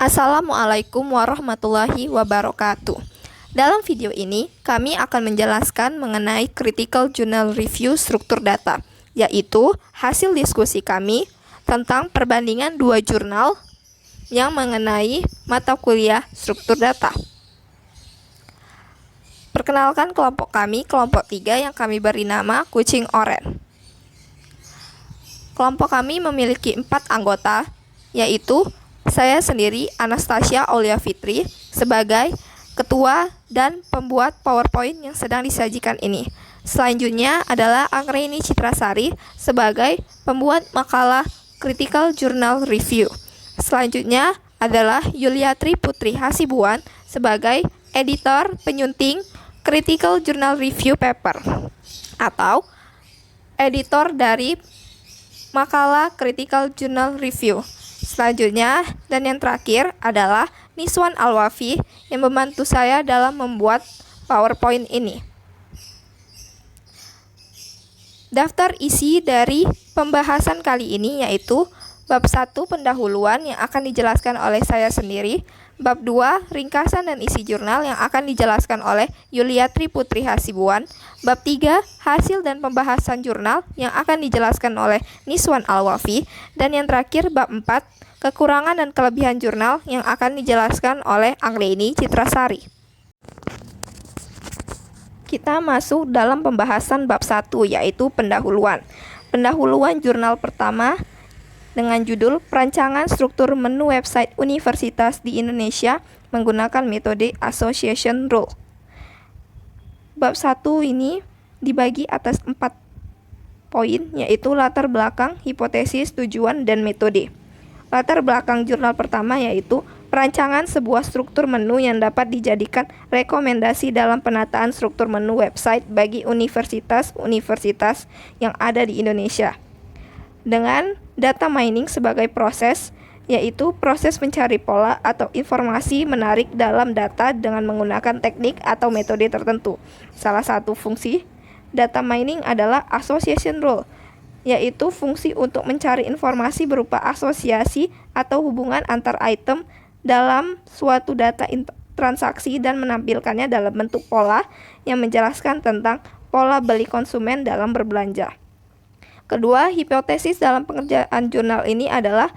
Assalamualaikum warahmatullahi wabarakatuh. Dalam video ini, kami akan menjelaskan mengenai Critical Journal Review struktur data, yaitu hasil diskusi kami tentang perbandingan dua jurnal yang mengenai mata kuliah struktur data. Perkenalkan kelompok kami, kelompok 3 yang kami beri nama Kucing Oren. Kelompok kami memiliki 4 anggota, yaitu saya sendiri, Anastasia Aulia Fitri, sebagai ketua dan pembuat PowerPoint yang sedang disajikan ini. Selanjutnya adalah Anggraini Citrasari sebagai pembuat makalah Critical Journal Review. Selanjutnya adalah Yuliatri Putri Hasibuan sebagai editor penyunting Critical Journal Review Paper atau editor dari makalah Critical Journal Review. Selanjutnya dan yang terakhir adalah Niswan Alwafi yang membantu saya dalam membuat PowerPoint ini. Daftar isi dari pembahasan kali ini yaitu bab 1 pendahuluan yang akan dijelaskan oleh saya sendiri, bab 2 ringkasan dan isi jurnal yang akan dijelaskan oleh Yuliatri Putri Hasibuan, bab 3 hasil dan pembahasan jurnal yang akan dijelaskan oleh Niswan Alwafi, dan yang terakhir bab 4 kekurangan dan kelebihan jurnal yang akan dijelaskan oleh Anggraini Citrasari. Kita masuk dalam pembahasan bab 1 yaitu pendahuluan. Pendahuluan jurnal pertama dengan judul Perancangan Struktur Menu Website Universitas di Indonesia menggunakan metode Association Rule. Bab 1 ini dibagi atas 4 poin, yaitu latar belakang, hipotesis, tujuan, dan metode. Latar belakang jurnal pertama yaitu perancangan sebuah struktur menu yang dapat dijadikan rekomendasi dalam penataan struktur menu website bagi universitas-universitas yang ada di Indonesia. Dengan data mining sebagai proses, yaitu proses mencari pola atau informasi menarik dalam data dengan menggunakan teknik atau metode tertentu. Salah satu fungsi data mining adalah association rule, yaitu fungsi untuk mencari informasi berupa asosiasi atau hubungan antar item dalam suatu data transaksi dan menampilkannya dalam bentuk pola yang menjelaskan tentang pola beli konsumen dalam berbelanja. Kedua, hipotesis dalam pengerjaan jurnal ini adalah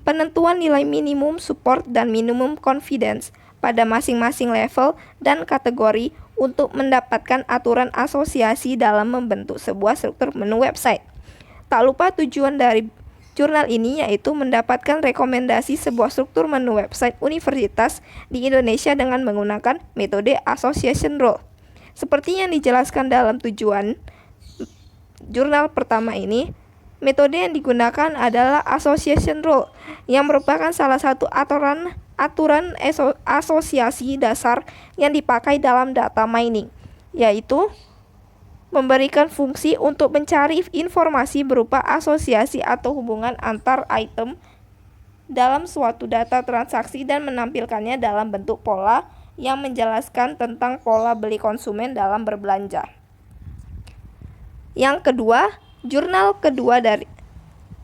penentuan nilai minimum support dan minimum confidence pada masing-masing level dan kategori untuk mendapatkan aturan asosiasi dalam membentuk sebuah struktur menu website. Tak lupa tujuan dari jurnal ini yaitu mendapatkan rekomendasi sebuah struktur menu website universitas di Indonesia dengan menggunakan metode Association Rule. Seperti yang dijelaskan dalam tujuan jurnal pertama ini, metode yang digunakan adalah Association Rule yang merupakan salah satu aturan asosiasi dasar yang dipakai dalam data mining, yaitu memberikan fungsi untuk mencari informasi berupa asosiasi atau hubungan antar item dalam suatu data transaksi dan menampilkannya dalam bentuk pola yang menjelaskan tentang pola beli konsumen dalam berbelanja. Yang kedua, jurnal kedua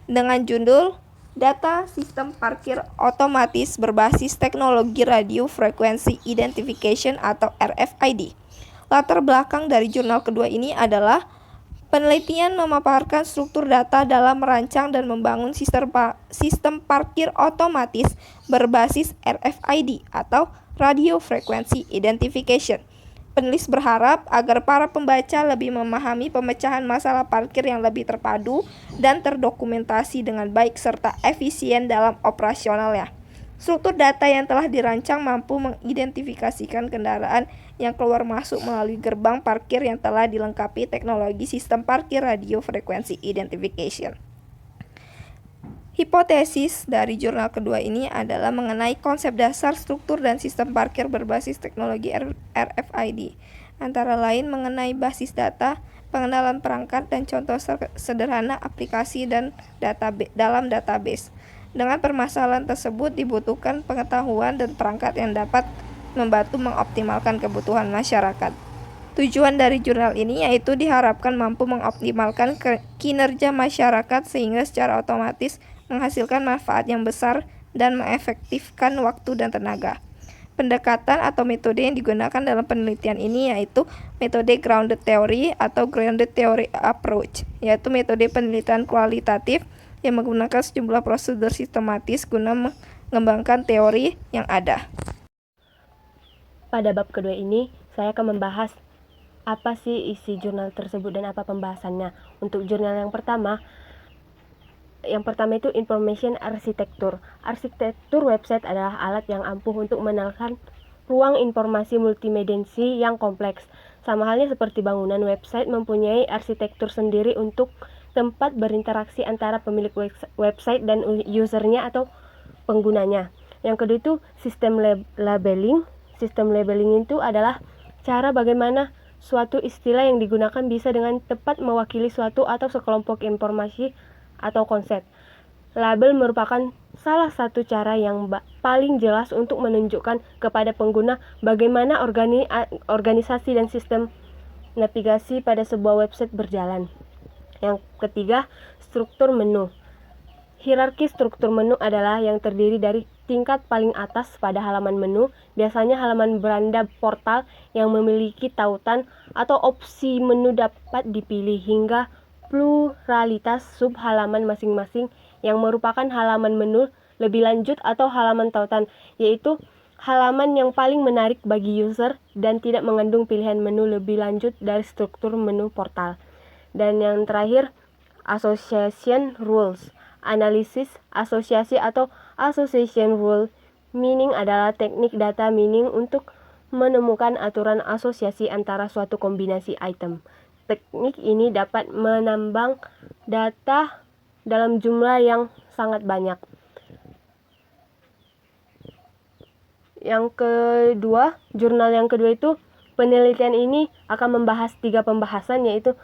dengan judul Data Sistem Parkir Otomatis Berbasis Teknologi Radio Frequency Identification atau RFID. Latar belakang dari jurnal kedua ini adalah penelitian memaparkan struktur data dalam merancang dan membangun sistem parkir otomatis berbasis RFID atau Radio Frequency Identification. Penulis berharap agar para pembaca lebih memahami pemecahan masalah parkir yang lebih terpadu dan terdokumentasi dengan baik serta efisien dalam operasionalnya. Struktur data yang telah dirancang mampu mengidentifikasikan kendaraan yang keluar masuk melalui gerbang parkir yang telah dilengkapi teknologi sistem parkir radio frekuensi identification. Hipotesis dari jurnal kedua ini adalah mengenai konsep dasar struktur dan sistem parkir berbasis teknologi RFID, antara lain mengenai basis data, pengenalan perangkat, dan contoh sederhana aplikasi dan dalam database. Dengan permasalahan tersebut dibutuhkan pengetahuan dan perangkat yang dapat membantu mengoptimalkan kebutuhan masyarakat. Tujuan dari jurnal ini yaitu diharapkan mampu mengoptimalkan kinerja masyarakat sehingga secara otomatis menghasilkan manfaat yang besar dan mengefektifkan waktu dan tenaga. Pendekatan atau metode yang digunakan dalam penelitian ini yaitu metode grounded theory atau grounded theory approach, yaitu metode penelitian kualitatif yang menggunakan sejumlah prosedur sistematis guna mengembangkan teori yang ada. Pada bab kedua ini, saya akan membahas apa sih isi jurnal tersebut dan apa pembahasannya. Untuk jurnal yang pertama itu information arsitektur. Arsitektur website adalah alat yang ampuh untuk menaklukkan ruang informasi multidimensi yang kompleks. Sama halnya seperti bangunan, website mempunyai arsitektur sendiri untuk tempat berinteraksi antara pemilik website dan usernya atau penggunanya. Yang kedua itu sistem labeling. Sistem labeling itu adalah cara bagaimana suatu istilah yang digunakan bisa dengan tepat mewakili suatu atau sekelompok informasi atau konsep. Label merupakan salah satu cara yang paling jelas untuk menunjukkan kepada pengguna bagaimana organisasi dan sistem navigasi pada sebuah website berjalan. Yang ketiga, struktur menu. Hierarki struktur menu adalah yang terdiri dari tingkat paling atas pada halaman menu, biasanya halaman beranda portal yang memiliki tautan atau opsi menu dapat dipilih, hingga pluralitas sub halaman masing-masing yang merupakan halaman menu lebih lanjut atau halaman tautan, yaitu halaman yang paling menarik bagi user dan tidak mengandung pilihan menu lebih lanjut dari struktur menu portal. Dan yang terakhir, association rules. Analisis asosiasi atau association rule meaning adalah teknik data meaning untuk menemukan aturan asosiasi antara suatu kombinasi item. Teknik ini dapat menambang data dalam jumlah yang sangat banyak. Yang kedua, jurnal yang kedua itu penelitian ini akan membahas 3 pembahasan, yaitu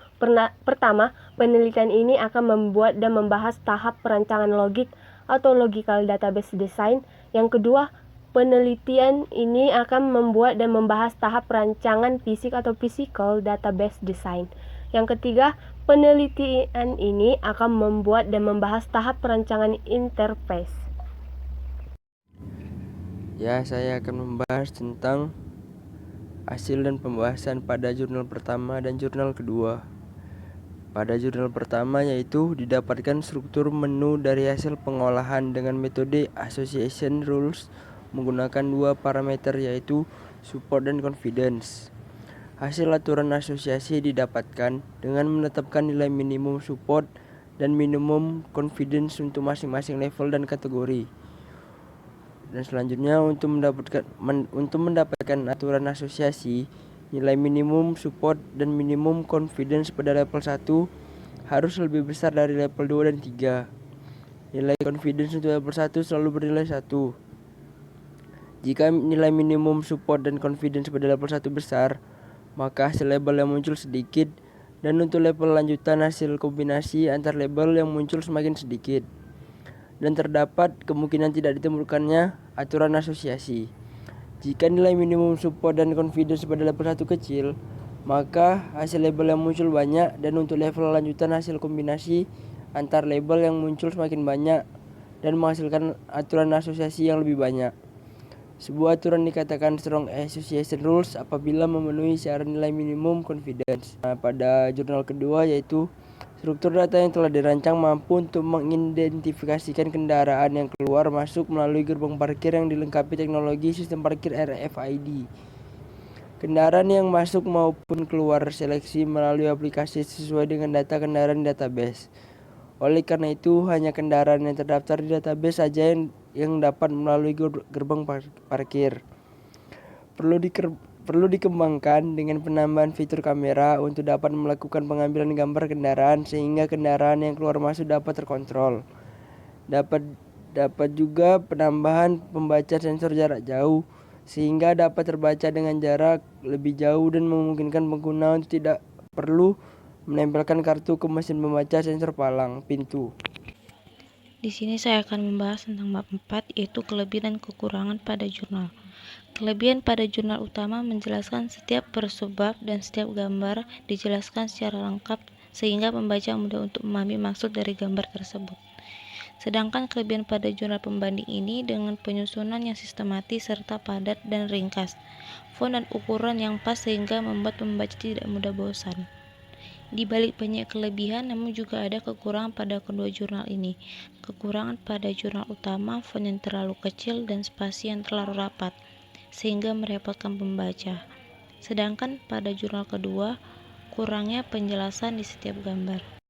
pertama, penelitian ini akan membuat dan membahas tahap perancangan logik atau logical database design. Yang kedua, penelitian ini akan membuat dan membahas tahap perancangan fisik atau physical database design. Yang ketiga, penelitian ini akan membuat dan membahas tahap perancangan interface. Ya, saya akan membahas tentang hasil dan pembahasan pada jurnal pertama dan jurnal kedua. Pada jurnal pertama yaitu didapatkan struktur menu dari hasil pengolahan dengan metode association rules menggunakan 2 parameter yaitu support dan confidence. Hasil aturan asosiasi didapatkan dengan menetapkan nilai minimum support dan minimum confidence untuk masing-masing level dan kategori. Dan selanjutnya untuk mendapatkan aturan asosiasi, nilai minimum support dan minimum confidence pada level 1 harus lebih besar dari level 2 dan 3. Nilai confidence untuk level 1 selalu bernilai 1. Jika nilai minimum support dan confidence pada level 1 besar, maka hasil label yang muncul sedikit, dan untuk level lanjutan hasil kombinasi antar label yang muncul semakin sedikit. Dan terdapat kemungkinan tidak ditemukannya aturan asosiasi. Jika nilai minimum support dan confidence pada level 1 kecil, maka hasil label yang muncul banyak, dan untuk level lanjutan hasil kombinasi antar label yang muncul semakin banyak dan menghasilkan aturan asosiasi yang lebih banyak. Sebuah aturan dikatakan strong association rules apabila memenuhi syarat nilai minimum confidence. Pada jurnal kedua yaitu struktur data yang telah dirancang mampu untuk mengidentifikasikan kendaraan yang keluar masuk melalui gerbang parkir yang dilengkapi teknologi sistem parkir RFID. Kendaraan yang masuk maupun keluar seleksi melalui aplikasi sesuai dengan data kendaraan database. Oleh karena itu, hanya kendaraan yang terdaftar di database saja yang dapat melalui gerbang parkir. Perlu dikembangkan dengan penambahan fitur kamera untuk dapat melakukan pengambilan gambar kendaraan sehingga kendaraan yang keluar masuk dapat terkontrol. Dapat juga penambahan pembaca sensor jarak jauh sehingga dapat terbaca dengan jarak lebih jauh dan memungkinkan pengguna untuk tidak perlu menempelkan kartu ke mesin pembaca sensor palang pintu. Di sini saya akan membahas tentang bab 4, yaitu kelebihan dan kekurangan pada jurnal. Kelebihan pada jurnal utama menjelaskan setiap bersubab dan setiap gambar dijelaskan secara lengkap sehingga pembaca mudah untuk memahami maksud dari gambar tersebut. Sedangkan kelebihan pada jurnal pembanding ini dengan penyusunan yang sistematis serta padat dan ringkas, font dan ukuran yang pas sehingga membuat pembaca tidak mudah bosan. Di balik banyak kelebihan, namun juga ada kekurangan pada kedua jurnal ini. Kekurangan pada jurnal utama, font yang terlalu kecil dan spasi yang terlalu rapat, sehingga merepotkan pembaca. Sedangkan pada jurnal kedua, kurangnya penjelasan di setiap gambar.